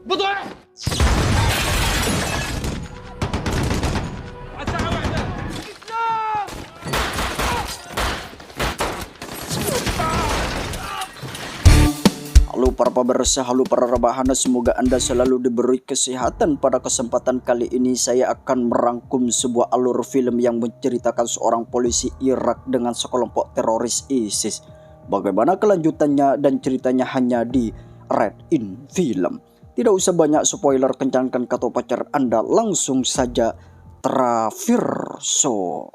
بضع ساعة واحدة. Halo para pemirsa, halo para rebahan, semoga Anda selalu diberi kesehatan. Pada kesempatan kali ini saya akan merangkum sebuah alur film yang menceritakan seorang polisi Irak dengan sekelompok teroris ISIS. Bagaimana kelanjutannya dan ceritanya hanya di Red In Film. Tidak usah banyak spoiler, kencangkan kata pacar Anda, langsung saja Traverso.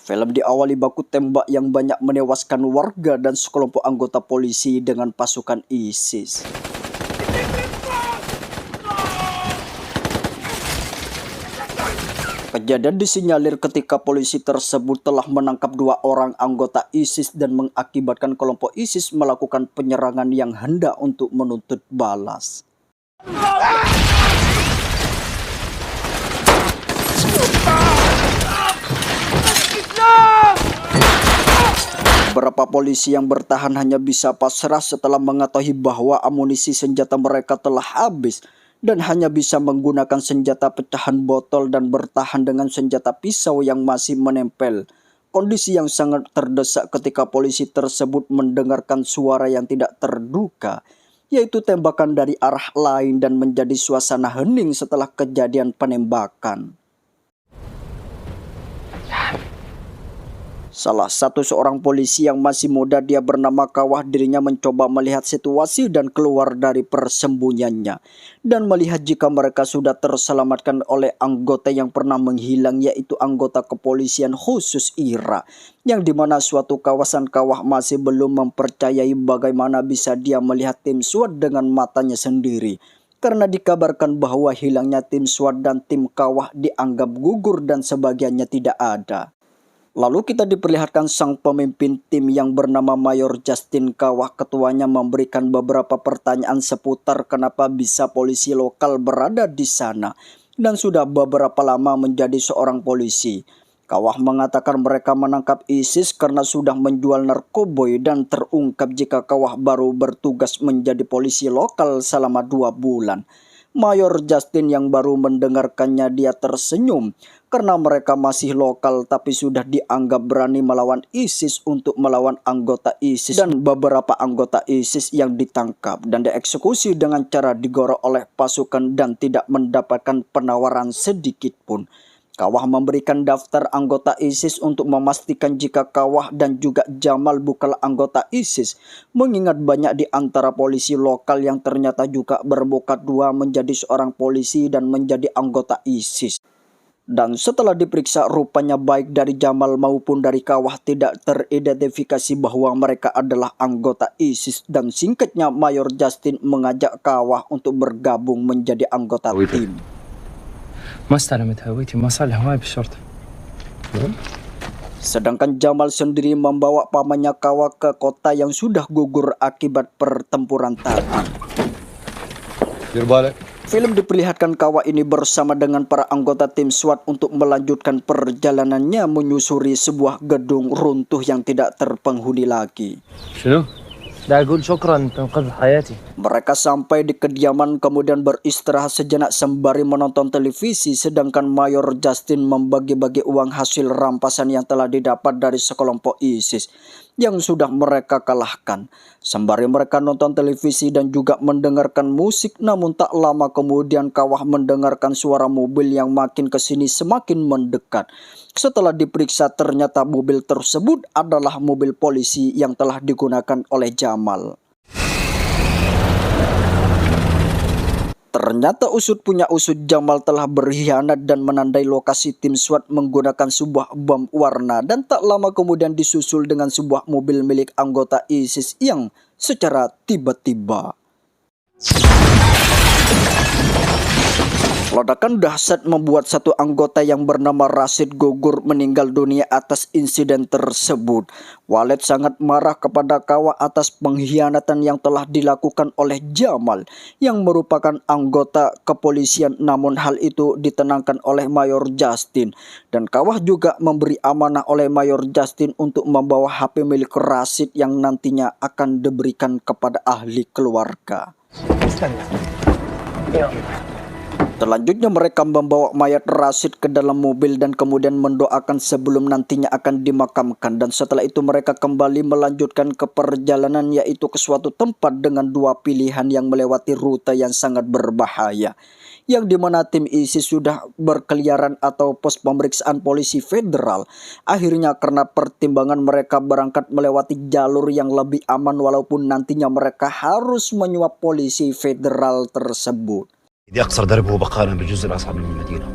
Film diawali baku tembak yang banyak menewaskan warga dan sekelompok anggota polisi dengan pasukan ISIS. Kejadian disinyalir ketika polisi tersebut telah menangkap 2 orang anggota ISIS dan mengakibatkan kelompok ISIS melakukan penyerangan yang hendak untuk menuntut balas. Beberapa polisi yang bertahan hanya bisa pasrah setelah mengetahui bahwa amunisi senjata mereka telah habis dan hanya bisa menggunakan senjata pecahan botol dan bertahan dengan senjata pisau yang masih menempel. Kondisi yang sangat terdesak ketika polisi tersebut mendengarkan suara yang tidak terduga, yaitu tembakan dari arah lain, dan menjadi suasana hening setelah kejadian penembakan. Salah satu seorang polisi yang masih muda, dia bernama Kawah, dirinya mencoba melihat situasi dan keluar dari persembunyiannya dan melihat jika mereka sudah terselamatkan oleh anggota yang pernah menghilang, yaitu anggota kepolisian khusus Irak, yang dimana suatu kawasan Kawah masih belum mempercayai bagaimana bisa dia melihat tim SWAT dengan matanya sendiri, karena dikabarkan bahwa hilangnya tim SWAT dan tim Kawah dianggap gugur dan sebagiannya tidak ada. Lalu kita diperlihatkan sang pemimpin tim yang bernama Mayor Justin Kawah. Ketuanya memberikan beberapa pertanyaan seputar kenapa bisa polisi lokal berada di sana dan sudah beberapa lama menjadi seorang polisi. Kawah mengatakan mereka menangkap ISIS karena sudah menjual narkoboy dan terungkap jika Kawah baru bertugas menjadi polisi lokal selama 2 bulan. Mayor Justin yang baru mendengarkannya, dia tersenyum karena mereka masih lokal tapi sudah dianggap berani melawan ISIS untuk melawan anggota ISIS dan beberapa anggota ISIS yang ditangkap dan dieksekusi dengan cara digorok oleh pasukan dan tidak mendapatkan penawaran sedikit pun. Kawah memberikan daftar anggota ISIS untuk memastikan jika Kawah dan juga Jamal bukanlah anggota ISIS, mengingat banyak di antara polisi lokal yang ternyata juga berbakat 2 menjadi seorang polisi dan menjadi anggota ISIS. Dan setelah diperiksa, rupanya baik dari Jamal maupun dari Kawah tidak teridentifikasi bahwa mereka adalah anggota ISIS, dan singkatnya Mayor Justin mengajak Kawah untuk bergabung menjadi anggota tim. ما استلمت هويتي ما صار لها هواي بالشرطة. Sedangkan Jamal sendiri membawa pamannya Kawah ke kota yang sudah gugur akibat pertempuran tadi. Film diperlihatkan Kawah ini bersama dengan para anggota tim SWAT untuk melanjutkan perjalanannya menyusuri sebuah gedung runtuh yang tidak terpenghuni lagi. شنو؟ لا أقول شكرا تنقذ حياتي. Mereka sampai di kediaman kemudian beristirahat sejenak sembari menonton televisi, sedangkan Mayor Justin membagi-bagi uang hasil rampasan yang telah didapat dari sekelompok ISIS yang sudah mereka kalahkan. Sembari mereka nonton televisi dan juga mendengarkan musik, namun tak lama kemudian Kawah mendengarkan suara mobil yang makin kesini semakin mendekat. Setelah diperiksa, ternyata mobil tersebut adalah mobil polisi yang telah digunakan oleh Jamal. Ternyata usut punya usut, Jamal telah berkhianat dan menandai lokasi tim SWAT menggunakan sebuah bom warna, dan tak lama kemudian disusul dengan sebuah mobil milik anggota ISIS yang secara tiba-tiba Ledakan dahsyat membuat satu anggota yang bernama Rashid gugur meninggal dunia atas insiden tersebut. Walid sangat marah kepada Kawah atas pengkhianatan yang telah dilakukan oleh Jamal yang merupakan anggota kepolisian, namun hal itu ditenangkan oleh Mayor Justin. Dan Kawah juga memberi amanah oleh Mayor Justin untuk membawa HP milik Rashid yang nantinya akan diberikan kepada ahli keluarga. Selanjutnya mereka membawa mayat Rashid ke dalam mobil dan kemudian mendoakan sebelum nantinya akan dimakamkan. Dan setelah itu mereka kembali melanjutkan ke perjalanan, yaitu ke suatu tempat dengan dua pilihan yang melewati rute yang sangat berbahaya, yang dimana tim ISIS sudah berkeliaran atau pos pemeriksaan polisi federal. Akhirnya karena pertimbangan mereka berangkat melewati jalur yang lebih aman walaupun nantinya mereka harus menyuap polisi federal tersebut. دي أقصر درب هو بقانا بالجزء الأصعب من المدينة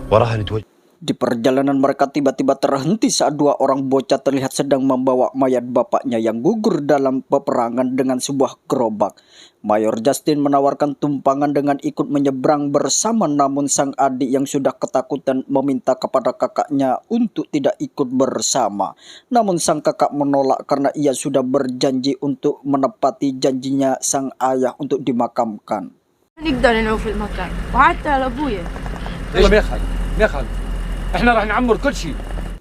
وراها نتوجه. Di perjalanan mereka tiba-tiba terhenti saat dua orang bocah terlihat sedang membawa mayat bapaknya yang gugur dalam peperangan dengan sebuah gerobak. Mayor Justin menawarkan tumpangan dengan ikut menyeberang bersama, namun sang adik yang sudah ketakutan meminta kepada kakaknya untuk tidak ikut bersama. Namun sang kakak menolak karena ia sudah berjanji untuk menepati janjinya sang ayah untuk dimakamkan. نقدر نعوف في المكان وحتى لابويا. يلا بناخذ احنا راح نعمر كل شيء.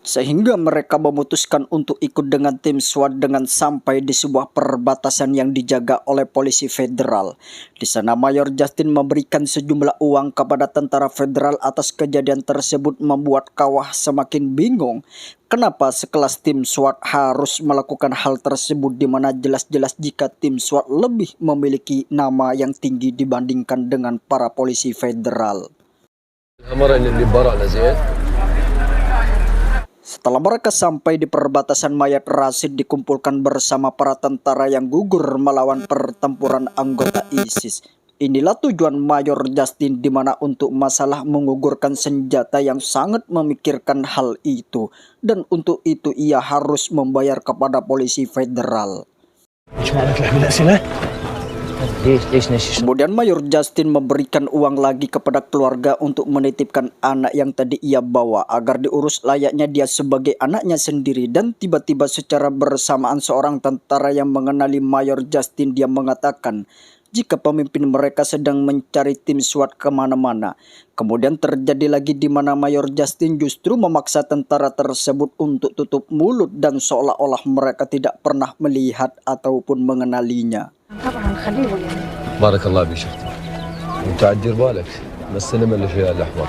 Sehingga mereka memutuskan untuk ikut dengan tim SWAT dengan sampai di sebuah perbatasan yang dijaga oleh polisi federal. Di sana Mayor Justin memberikan sejumlah uang kepada tentara federal atas kejadian tersebut, membuat Kawah semakin bingung. Kenapa sekelas tim SWAT harus melakukan hal tersebut, di mana jelas-jelas jika tim SWAT lebih memiliki nama yang tinggi dibandingkan dengan para polisi federal. Setelah mereka sampai di perbatasan, mayat Rashid dikumpulkan bersama para tentara yang gugur melawan pertempuran anggota ISIS. Inilah tujuan Mayor Justin, di mana untuk masalah mengugurkan senjata yang sangat memikirkan hal itu, dan untuk itu ia harus membayar kepada polisi federal. Kemudian Mayor Justin memberikan uang lagi kepada keluarga untuk menitipkan anak yang tadi ia bawa agar diurus layaknya dia sebagai anaknya sendiri. Dan tiba-tiba secara bersamaan seorang tentara yang mengenali Mayor Justin, dia mengatakan jika pemimpin mereka sedang mencari tim SWAT kemana-mana. Kemudian terjadi lagi di mana Mayor Justin justru memaksa tentara tersebut untuk tutup mulut dan seolah-olah mereka tidak pernah melihat ataupun mengenalinya. بارك الله بشختك وانت عدير بالك ما السينما اللي فيها الأحمر.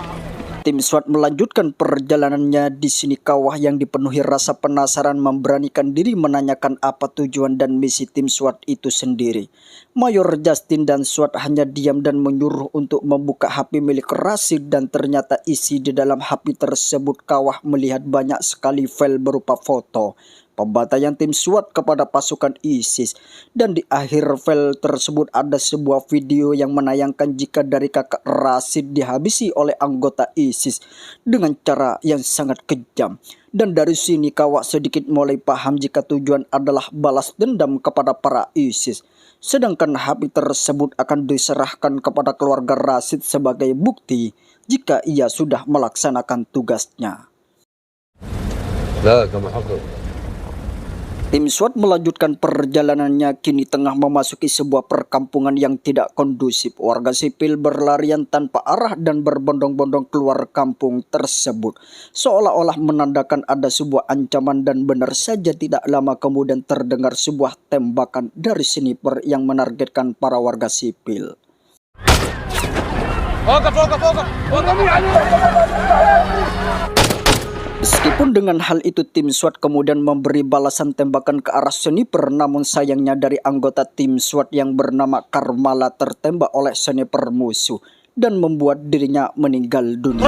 Tim SWAT melanjutkan perjalanannya. Di sini Kawah yang dipenuhi rasa penasaran memberanikan diri menanyakan apa tujuan dan misi tim SWAT itu sendiri. Mayor Justin dan SWAT hanya diam dan menyuruh untuk membuka HP milik Rashid, dan ternyata isi di dalam HP tersebut Kawah melihat banyak sekali file berupa foto pembantaian tim SWAT kepada pasukan ISIS. Dan di akhir file tersebut ada sebuah video yang menayangkan jika dari kakak Rashid dihabisi oleh anggota ISIS dengan cara yang sangat kejam. Dan dari sini Kawah sedikit mulai paham jika tujuan adalah balas dendam kepada para ISIS. Sedangkan HP tersebut akan diserahkan kepada keluarga Rashid sebagai bukti jika ia sudah melaksanakan tugasnya. لا كمحقق. Tim SWAT melanjutkan perjalanannya, kini tengah memasuki sebuah perkampungan yang tidak kondusif. Warga sipil berlarian tanpa arah dan berbondong-bondong keluar kampung tersebut, seolah-olah menandakan ada sebuah ancaman. Dan benar saja tidak lama kemudian terdengar sebuah tembakan dari sniper yang menargetkan para warga sipil. Meskipun dengan hal itu tim SWAT kemudian memberi balasan tembakan ke arah sniper, namun sayangnya dari anggota tim SWAT yang bernama Karmala tertembak oleh sniper musuh dan membuat dirinya meninggal dunia.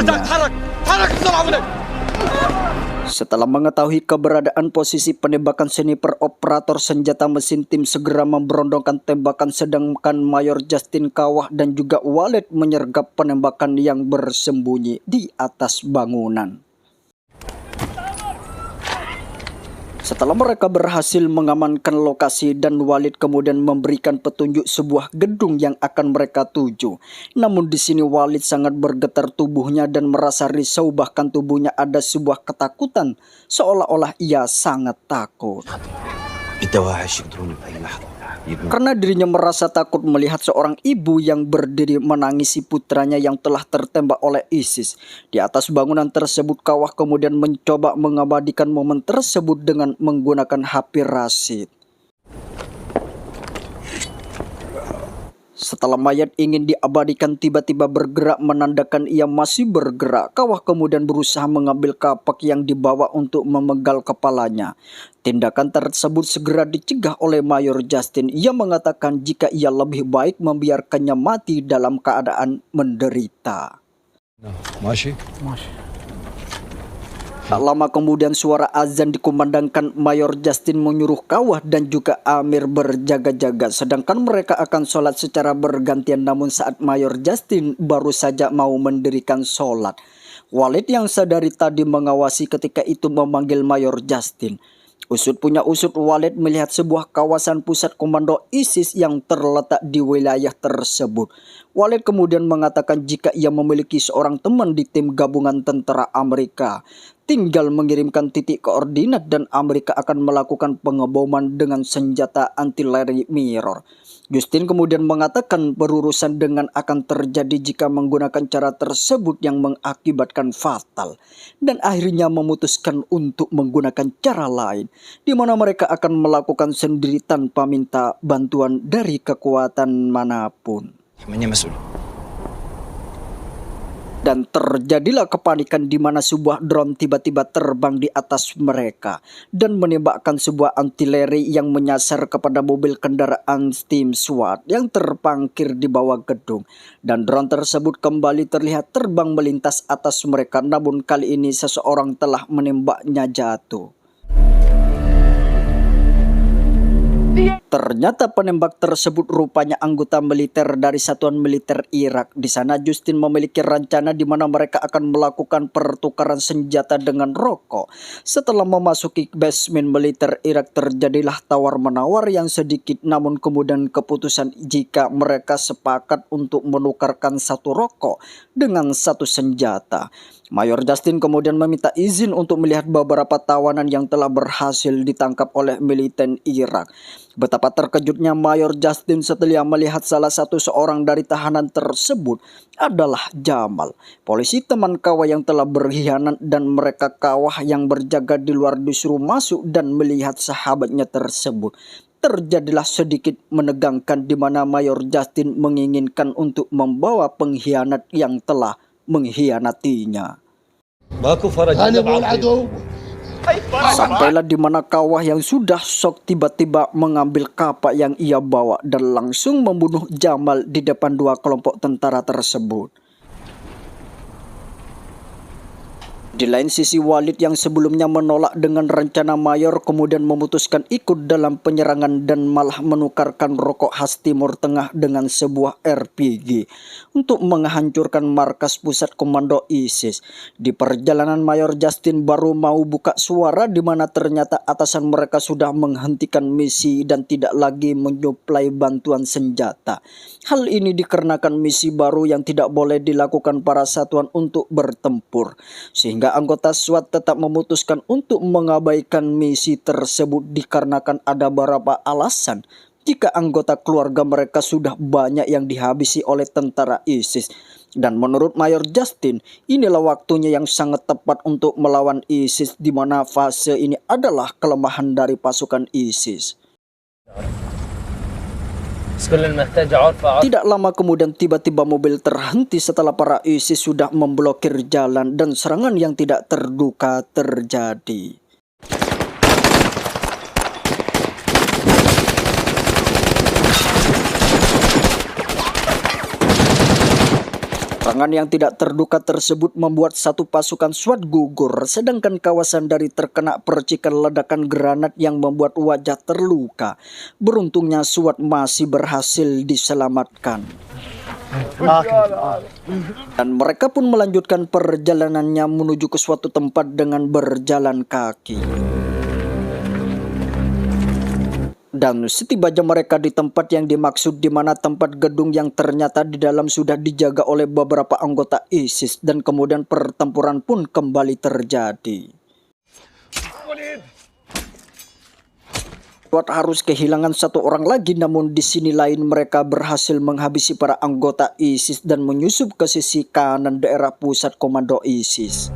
Setelah mengetahui keberadaan posisi penembakan sniper, operator senjata mesin tim segera memberondongkan tembakan, sedangkan Mayor Justin, Kawah dan juga Walid menyergap penembakan yang bersembunyi di atas bangunan. Setelah mereka berhasil mengamankan lokasi dan Walid kemudian memberikan petunjuk sebuah gedung yang akan mereka tuju. Namun di sini Walid sangat bergetar tubuhnya dan merasa risau, bahkan tubuhnya ada sebuah ketakutan seolah-olah ia sangat takut. Karena dirinya merasa takut melihat seorang ibu yang berdiri menangisi putranya yang telah tertembak oleh ISIS. Di atas bangunan tersebut Kawah kemudian mencoba mengabadikan momen tersebut dengan menggunakan HP Rashid. Setelah mayat ingin diabadikan tiba-tiba bergerak menandakan ia masih bergerak. Kawah kemudian berusaha mengambil kapak yang dibawa untuk memegal kepalanya. Tindakan tersebut segera dicegah oleh Mayor Justin. Ia mengatakan jika ia lebih baik membiarkannya mati dalam keadaan menderita. ماشي Tak lama kemudian suara azan dikumandangkan. Mayor Justin menyuruh Kawah dan juga Amir berjaga-jaga, sedangkan mereka akan sholat secara bergantian. Namun saat Mayor Justin baru saja mau mendirikan sholat, Walid yang sadari tadi mengawasi ketika itu memanggil Mayor Justin. Usut punya usut, Walid melihat sebuah kawasan pusat komando ISIS yang terletak di wilayah tersebut. Walid kemudian mengatakan jika ia memiliki seorang teman di tim gabungan tentara Amerika, tinggal mengirimkan titik koordinat dan Amerika akan melakukan pengeboman dengan senjata anti-artillery mirror. Justin kemudian mengatakan berurusan dengan akan terjadi jika menggunakan cara tersebut yang mengakibatkan fatal, dan akhirnya memutuskan untuk menggunakan cara lain di mana mereka akan melakukan sendiri tanpa minta bantuan dari kekuatan manapun. Dan terjadilah kepanikan di mana sebuah drone tiba-tiba terbang di atas mereka dan menembakkan sebuah artileri yang menyasar kepada mobil kendaraan tim SWAT yang terparkir di bawah gedung. Dan drone tersebut kembali terlihat terbang melintas atas mereka, namun kali ini seseorang telah menembaknya jatuh. Ternyata penembak tersebut rupanya anggota militer dari satuan militer Irak. Di sana Justin memiliki rencana di mana mereka akan melakukan pertukaran senjata dengan rokok. Setelah memasuki basement militer Irak terjadilah tawar-menawar yang sedikit, namun kemudian keputusan jika mereka sepakat untuk menukarkan satu rokok dengan satu senjata. Mayor Justin kemudian meminta izin untuk melihat beberapa tawanan yang telah berhasil ditangkap oleh militer Irak. Betapa terkejutnya Mayor Justin setelah melihat salah satu seorang dari tahanan tersebut adalah Jamal, polisi teman Kawah yang telah berkhianat, dan mereka Kawah yang berjaga di luar disuruh masuk dan melihat sahabatnya tersebut. Terjadilah sedikit menegangkan di mana Mayor Justin menginginkan untuk membawa pengkhianat yang telah mengkhianatinya. Sampailah di mana Kawah yang sudah shock tiba-tiba mengambil kapak yang ia bawa dan langsung membunuh Jamal di depan dua kelompok tentara tersebut. Di lain sisi Walid yang sebelumnya menolak dengan rencana Mayor kemudian memutuskan ikut dalam penyerangan dan malah menukarkan rokok khas Timur Tengah dengan sebuah RPG untuk menghancurkan markas pusat komando ISIS. Di perjalanan Mayor Justin baru mau buka suara di mana ternyata atasan mereka sudah menghentikan misi dan tidak lagi menyuplai bantuan senjata. Hal ini dikarenakan misi baru yang tidak boleh dilakukan para satuan untuk bertempur, sehingga anggota SWAT tetap memutuskan untuk mengabaikan misi tersebut dikarenakan ada beberapa alasan. Jika anggota keluarga mereka sudah banyak yang dihabisi oleh tentara ISIS. Dan menurut Mayor Justin, inilah waktunya yang sangat tepat untuk melawan ISIS, di mana fase ini adalah kelemahan dari pasukan ISIS. Tidak lama kemudian tiba-tiba mobil terhenti setelah para ISIS sudah memblokir jalan dan serangan yang tidak terduga terjadi. Serangan yang tidak terduga tersebut membuat satu pasukan SWAT gugur, sedangkan kawasan dari terkena percikan ledakan granat yang membuat wajah terluka. Beruntungnya SWAT masih berhasil diselamatkan. Dan mereka pun melanjutkan perjalanannya menuju ke suatu tempat dengan berjalan kaki. Dan setibanya mereka di tempat yang dimaksud, di mana tempat gedung yang ternyata di dalam sudah dijaga oleh beberapa anggota ISIS, dan kemudian pertempuran pun kembali terjadi. Suat harus kehilangan satu orang lagi, namun di sini lain mereka berhasil menghabisi para anggota ISIS dan menyusup ke sisi kanan daerah pusat komando ISIS.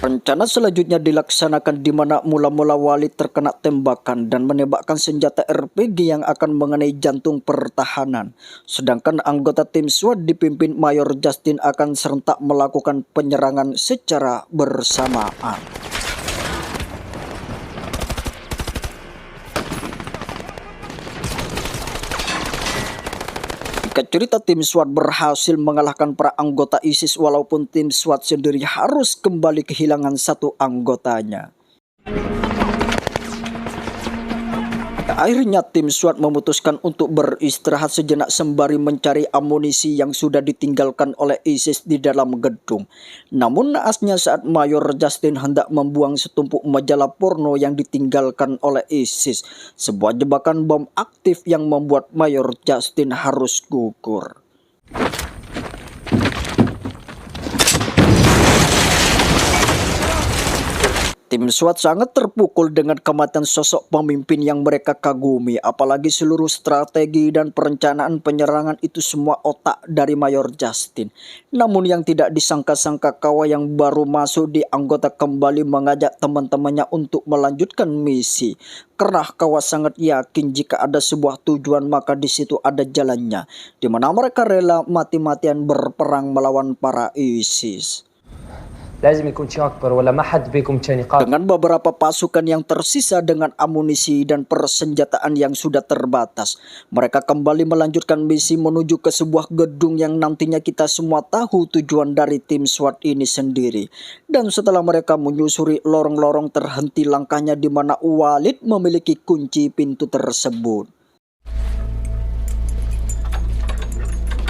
Rencana selanjutnya dilaksanakan di mana mula-mula Walid terkena tembakan dan menembakkan senjata RPG yang akan mengenai jantung pertahanan. Sedangkan anggota tim SWAT dipimpin Mayor Justin akan serentak melakukan penyerangan secara bersamaan. Cerita tim SWAT berhasil mengalahkan para anggota ISIS walaupun tim SWAT sendiri harus kembali kehilangan satu anggotanya. Akhirnya tim SWAT memutuskan untuk beristirahat sejenak sembari mencari amunisi yang sudah ditinggalkan oleh ISIS di dalam gedung. Namun naasnya saat Mayor Justin hendak membuang setumpuk majalah porno yang ditinggalkan oleh ISIS, sebuah jebakan bom aktif yang membuat Mayor Justin harus gugur. Tim SWAT sangat terpukul dengan kematian sosok pemimpin yang mereka kagumi, apalagi seluruh strategi dan perencanaan penyerangan itu semua otak dari Mayor Justin. Namun yang tidak disangka-sangka, Kawa yang baru masuk di anggota kembali mengajak teman-temannya untuk melanjutkan misi. Karena Kawa sangat yakin jika ada sebuah tujuan maka di situ ada jalannya, di mana mereka rela mati-matian berperang melawan para ISIS. Dengan beberapa pasukan yang tersisa dengan amunisi dan persenjataan yang sudah terbatas, mereka kembali melanjutkan misi menuju ke sebuah gedung yang nantinya kita semua tahu tujuan dari tim SWAT ini sendiri. Dan setelah mereka menyusuri lorong-lorong, terhenti langkahnya di mana Walid memiliki kunci pintu tersebut.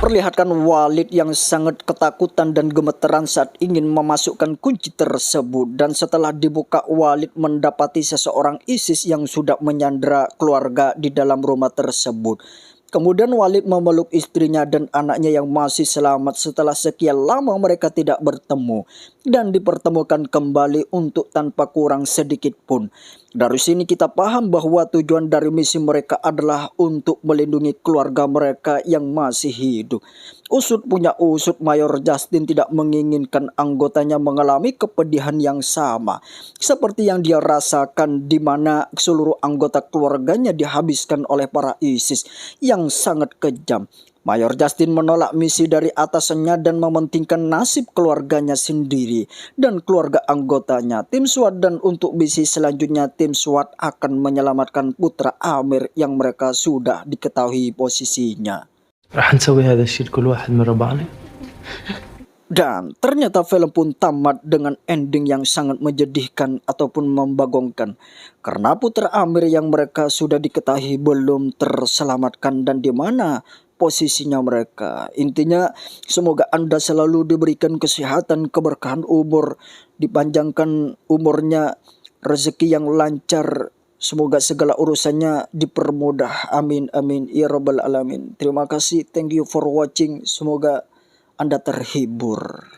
Perlihatkan Walid yang sangat ketakutan dan gemeteran saat ingin memasukkan kunci tersebut. Dan setelah dibuka, Walid mendapati seseorang ISIS yang sudah menyandra keluarga di dalam rumah tersebut. Kemudian Walid memeluk istrinya dan anaknya yang masih selamat setelah sekian lama mereka tidak bertemu, dan dipertemukan kembali untuk tanpa kurang sedikit pun. Dari sini kita paham bahwa tujuan dari misi mereka adalah untuk melindungi keluarga mereka yang masih hidup. Usut punya usut, Mayor Justin tidak menginginkan anggotanya mengalami kepedihan yang sama seperti yang dia rasakan, di mana seluruh anggota keluarganya dihabiskan oleh para ISIS yang sangat kejam. Mayor Justin menolak misi dari atasannya dan mementingkan nasib keluarganya sendiri dan keluarga anggotanya. Tim SWAT, dan untuk misi selanjutnya tim SWAT akan menyelamatkan putra Amir yang mereka sudah diketahui posisinya. Dan ternyata film pun tamat dengan ending yang sangat menyedihkan ataupun membagongkan, karena putra Amir yang mereka sudah diketahui belum terselamatkan dan di mana posisinya mereka. Intinya semoga Anda selalu diberikan kesehatan, keberkahan umur, dipanjangkan umurnya, rezeki yang lancar. Semoga segala urusannya dipermudah. Amin amin ya rabbal alamin. Terima kasih, thank you for watching. Semoga Anda terhibur.